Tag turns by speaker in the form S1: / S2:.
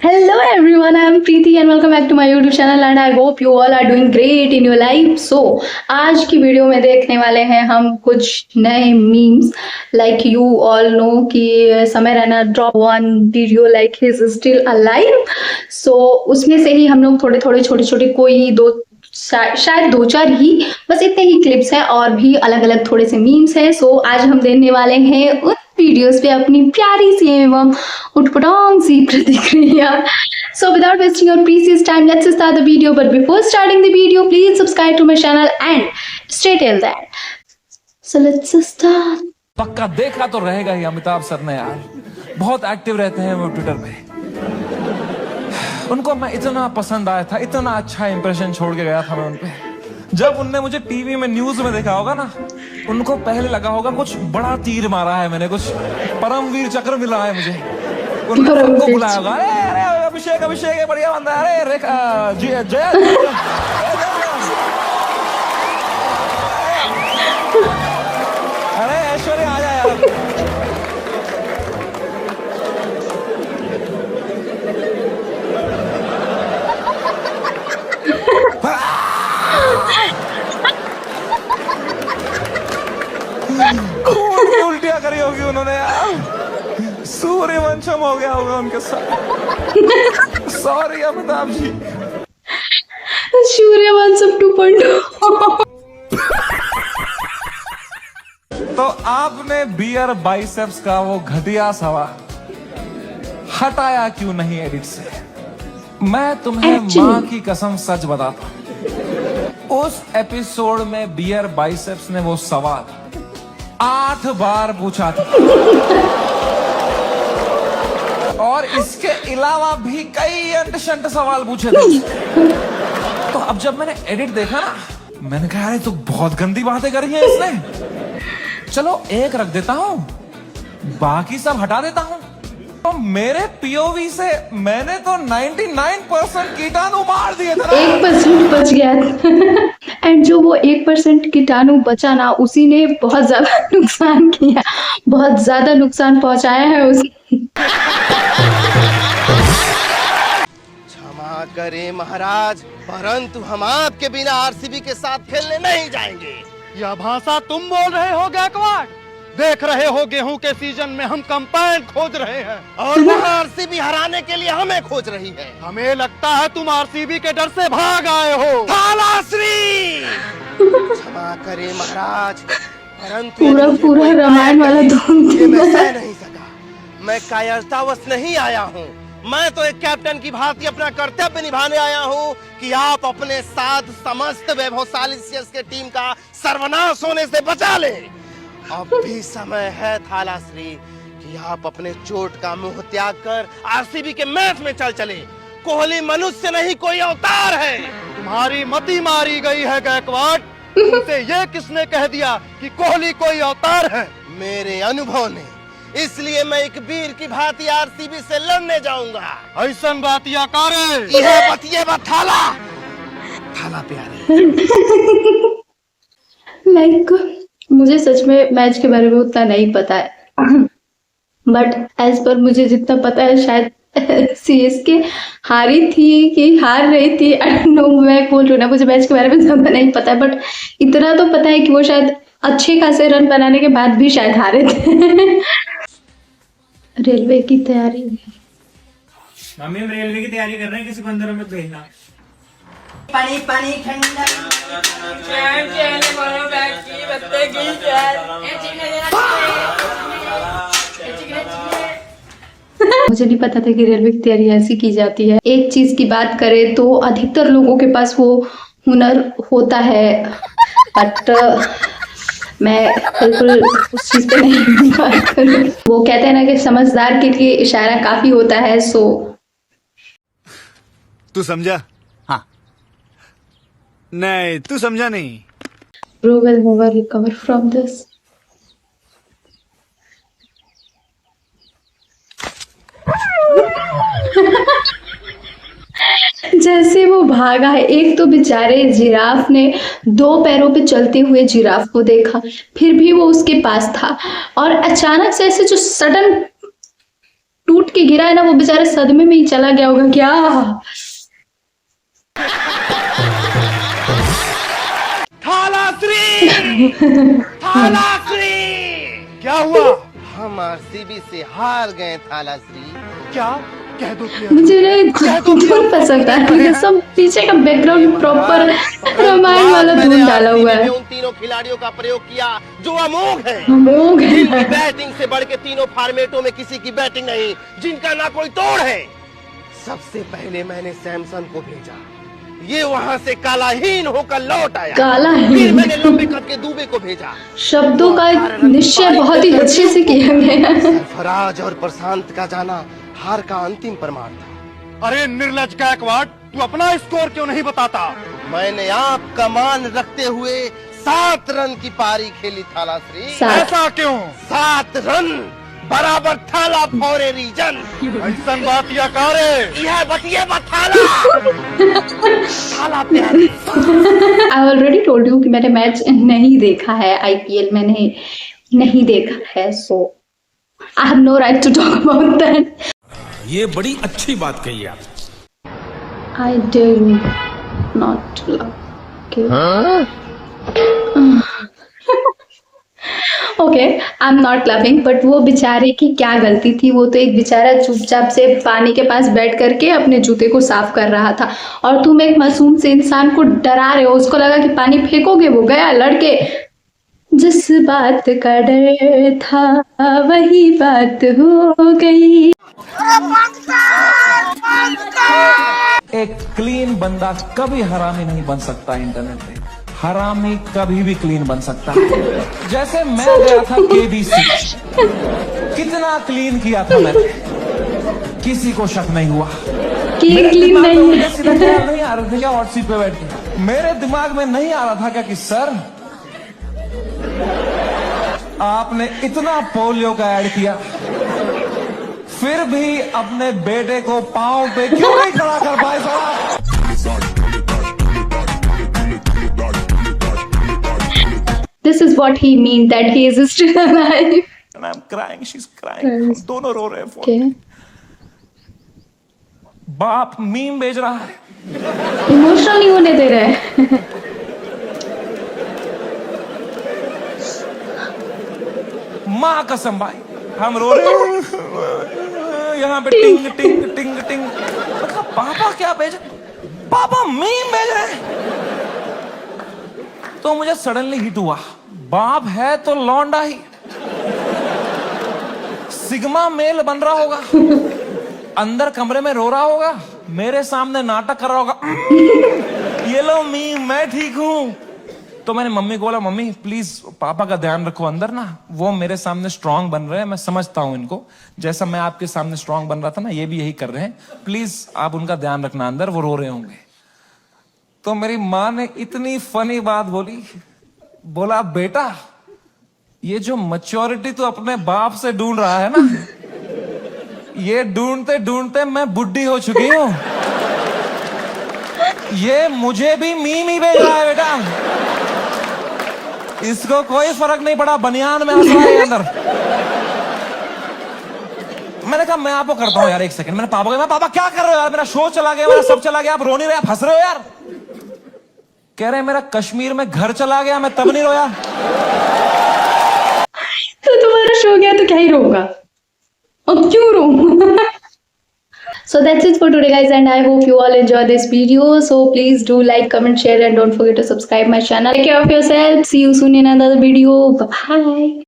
S1: Hello everyone, I am Preeti and welcome back to my YouTube channel and I hope you all are doing great in your life. So आज की video में देखने वाले हैं हम कुछ नए memes like you all know कि समय Raina drop one video like he is still alive. So उसमें से ही हम लोग थोड़े थोड़े छोटे छोटे कोई दो शायद दो चार ही बस इतने ही क्लिप्स हैं और भी अलग अलग थोड़े से मीम्स हैं. सो आज हम देने वाले हैं उन वीडियोस पे अपनी प्यारी सी एवं उटपटांग सी प्रतिक्रिया. So without wasting your precious time, let's start the video. But before starting the video, please subscribe to my channel and stay till that. So let's start.
S2: पक्का देखा तो रहेगा ही अमिताभ सर ने यार, बहुत एक्टिव रहते हैं वो ट्विटर पे. उनको मैं इतना पसंद आया था, इतना अच्छा इंप्रेशन छोड़ के गया था मैं उनपे. जब उनने मुझे टीवी में न्यूज में देखा होगा ना, उनको पहले लगा होगा कुछ बड़ा तीर मारा है मैंने, कुछ परमवीर चक्र मिला है मुझे. उनको बुलाया होगा, अरे अरे अभिषेक अभिषेक बढ़िया बंदा है, अरे जया अरे ऐश्वर्य आ जा यार. उल्टियां करी होगी उन्होंने यार, सूर्यवंशम हो गया होगा उनके साथ. सॉरी अमिताभ जी.
S1: सूर्यवंशम 2.0.
S2: तो आपने बियर बाइसेप्स का वो घटिया सवाल हटाया क्यों नहीं एडिट से? मैं तुम्हें माँ की कसम सच बताता हूं, उस एपिसोड में बियर बाइसेप्स ने वो सवाल 8 बार पूछा था और इसके अलावा भी कई अंट-शंट सवाल पूछे थे. तो अब जब मैंने एडिट देखा ना, मैंने कहा अरे तो बहुत गंदी बातें करी हैं इसने, चलो एक रख देता हूं, बाकी सब हटा देता हूं. तो मेरे पीओवी से मैंने तो 99% कीटाणु मार दिए थे.
S1: 1% बच गया एंड जो वो 1% कीटाणु बचा ना, उसी ने बहुत ज्यादा नुकसान किया, बहुत ज्यादा नुकसान पहुंचाया है उसे.
S3: क्षमा करें महाराज, परंतु हम आपके बिना आरसीबी के साथ खेलने नहीं जाएंगे.
S4: यह भाषा तुम बोल रहे हो गायकवाड़? देख रहे हो गेहूं के सीजन में हम कंपाइन खोज रहे हैं
S3: और वह आरसीबी हराने के लिए हमें खोज रही है.
S4: हमें लगता है तुम आरसीबी के डर से भाग आए हो.
S3: थालाश्री, क्षमा करें महाराज, परंतु
S1: पूरा रामायण वाला
S3: ये मैं सह नहीं सका. मैं कायरतावश नहीं आया हूँ, मैं तो एक कैप्टन की भांति अपना कर्तव्य निभाने आया हूँ कि आप अपने साथ समस्त वैभवशाली के टीम का सर्वनाश होने से बचा लें. अब भी समय है थालाश्री कि आप अपने चोट का मुंह त्याग कर आरसीबी के मैच में चल चले. कोहली मनुष्य नहीं, कोई अवतार है.
S4: तुम्हारी मति मारी गई है गायकवाड़. तुमसे ये किसने कह दिया कि कोहली कोई अवतार है?
S3: मेरे अनुभव ने, इसलिए मैं एक वीर की भांति आरसीबी से लड़ने जाऊंगा.
S4: ऐसा बात या करे
S3: यह बतिए थाला थाला प्यारे.
S1: लाइक मुझे सच में मैच के बारे में उतना नहीं पता है, बट एज पर मुझे जितना पता है शायद सीएसके हारी थी कि हार रही थी, आई डोंट नो. मैं बोल रही हूँ ना, मुझे मैच के बारे में ज्यादा नहीं पता है, बट इतना तो पता है कि वो शायद अच्छे खासे रन बनाने के बाद भी शायद हारे थे. रेलवे की तैयारी,
S5: मम्मी हम रेलवे की तैयारी कर रहे हैं, किसी को अंदर मत भेजना.
S3: पानी पानी ठंडा
S1: मुझे नहीं पता था कि रेलवे की तैयारी ऐसी की जाती है. एक चीज की बात करें तो अधिकतर लोगों के पास वो हुनर होता है, बट मैं बिल्कुल उस चीज पे नहीं बात करूं. वो कहते हैं ना कि समझदार के लिए इशारा काफी होता है. सो
S6: तू समझा? हाँ. नहीं तू समझा नहीं.
S1: Bro will never recover from this. जैसे वो भागा है, एक तो बेचारे जिराफ ने 2 पैरों पे चलते हुए जिराफ को देखा, फिर भी वो उसके पास था और अचानक से ऐसे जो सडन टूट के गिरा है ना, वो बेचारे सदमे में ही चला गया होगा क्या।
S4: क्या हुआ?
S3: हम आरसीबी से हार गए थालाश्री।
S4: क्या कह दो प्लेयर?
S1: मुझे नहीं पसंद है, सब पीछे का बैकग्राउंड प्रॉपर रामायण वाला धुन डाला हुआ है।
S3: उन तीनों खिलाड़ियों का प्रयोग किया जो अमोघ है,
S1: अमोघ है।
S3: जिनकी बैटिंग से बढ़ के तीनों फॉर्मेटों में किसी की बैटिंग नहीं, जिनका ना कोई तोड़ है। सबसे पहले मैंने सैमसन को भेजा, ये वहाँ से कालाहीन होकर लौट आया।
S1: कालाहीन।
S3: फिर मैंने लंबे कद के दुबे को भेजा।
S1: शब्दों का निश्चय बहुत ही अच्छे से किया गया है।
S3: सरफराज और प्रशांत का जाना हार का अंतिम प्रमाण था।
S4: अरे निर्लज गायकवाड़, तू अपना स्कोर क्यों नहीं बताता?
S3: मैंने आपका मान रखते हुए 7 रन की पारी खेली थालाश्री।
S4: ऐसा क्यों?
S3: 7 रन बराबर थाला फॉर ए रीजन।
S4: ऐसा बात या कारे?
S3: यह बतिए थाला थाला प्यार।
S1: आई ऑलरेडी टोल्ड यू कि मैंने मैच नहीं देखा है, आईपीएल मैंने नहीं देखा है, so I have no right to talk about that.
S2: ये बड़ी अच्छी बात कही आप।
S1: I dare you not to love. Okay, I am not loving, but वो बेचारे की क्या गलती थी। वो तो एक बेचारा चुपचाप से पानी के पास बैठ करके अपने जूते को साफ कर रहा था, और तुम एक मासूम से इंसान को डरा रहे हो। उसको लगा कि पानी फेंकोगे, वो गया लड़के। जिस बात का डर था वही बात हो गई।
S2: एक क्लीन बंदा कभी हरामी नहीं बन सकता इंटरनेट पे, हरामी कभी भी क्लीन बन सकता है। जैसे मैं गया था केबीसी, कितना क्लीन किया था मैंने, किसी को शक नहीं हुआ।
S1: क्लीन क्लीन नहीं है।
S2: सीधा ख्याल नहीं आ रहा था क्या हॉट सीट पे बैठ के, मेरे दिमाग में नहीं आ रहा था क्या कि सर आपने इतना पोलियो का ऐड किया, फिर भी अपने बेटे को पांव पे क्यों नहीं खड़ा कर पाए साहब।
S1: This is what he means, that he is still alive.
S2: And I'm crying, she's crying. दोनों रो रहे हैं फोन।
S1: Okay.
S2: बाप मीम भेज रहा है,
S1: इमोशनल नहीं होने दे रहे।
S2: माँ कसम भाई हम रो रहे हैं यहाँ पे टिंग टिंग टिंग टिंग। मतलब पापा क्या भेज, पापा मीम भेज रहे हैं। तो मुझे सडनली हिट हुआ, बाप है तो लौंडा ही, सिग्मा मेल बन रहा होगा, अंदर कमरे में रो रहा होगा, मेरे सामने नाटक कर रहा होगा। ये लो मीम, मैं ठीक हूं। तो मैंने मम्मी को बोला, मम्मी प्लीज पापा का ध्यान रखो अंदर ना, वो मेरे सामने स्ट्रांग बन रहे हैं, मैं समझता हूं इनको, जैसा मैं आपके सामने स्ट्रांग बन रहा था ना, ये भी यही कर रहे हैं, प्लीज आप उनका ध्यान रखना अंदर, वो रो रहे होंगे। तो मेरी माँ ने इतनी फनी बात बोली, बोला बेटा ये जो मैच्योरिटी तू अपने बाप से ढूंढ रहा है ना, ये ढूंढते ढूंढते मैं बुढ़ी हो चुकी हूँ, ये मुझे भी मीम ही भेज रहा है बेटा, इसको कोई फर्क नहीं पड़ा, बनियान में हंस रहा है अंदर। मैंने कहा मैं आपको करता हूँ यार, एक सेकंड। मैंने पापा को, मैं पापा क्या कर रहे हो यार, मेरा शो चला गया, मेरा सब चला गया, आप रो नहीं रहे, आप हंस रहे हो यार। कह रहे मेरा कश्मीर में घर चला गया, मैं तब नहीं रोया।
S1: तो तुम्हारा शो गया तो क्या ही रोगा, अब क्यों रो। So that's it for today guys, and I hope you all enjoy this video. So please do like, comment, share and don't forget to subscribe my channel. Take care of yourself. See you soon in another video. Bye bye.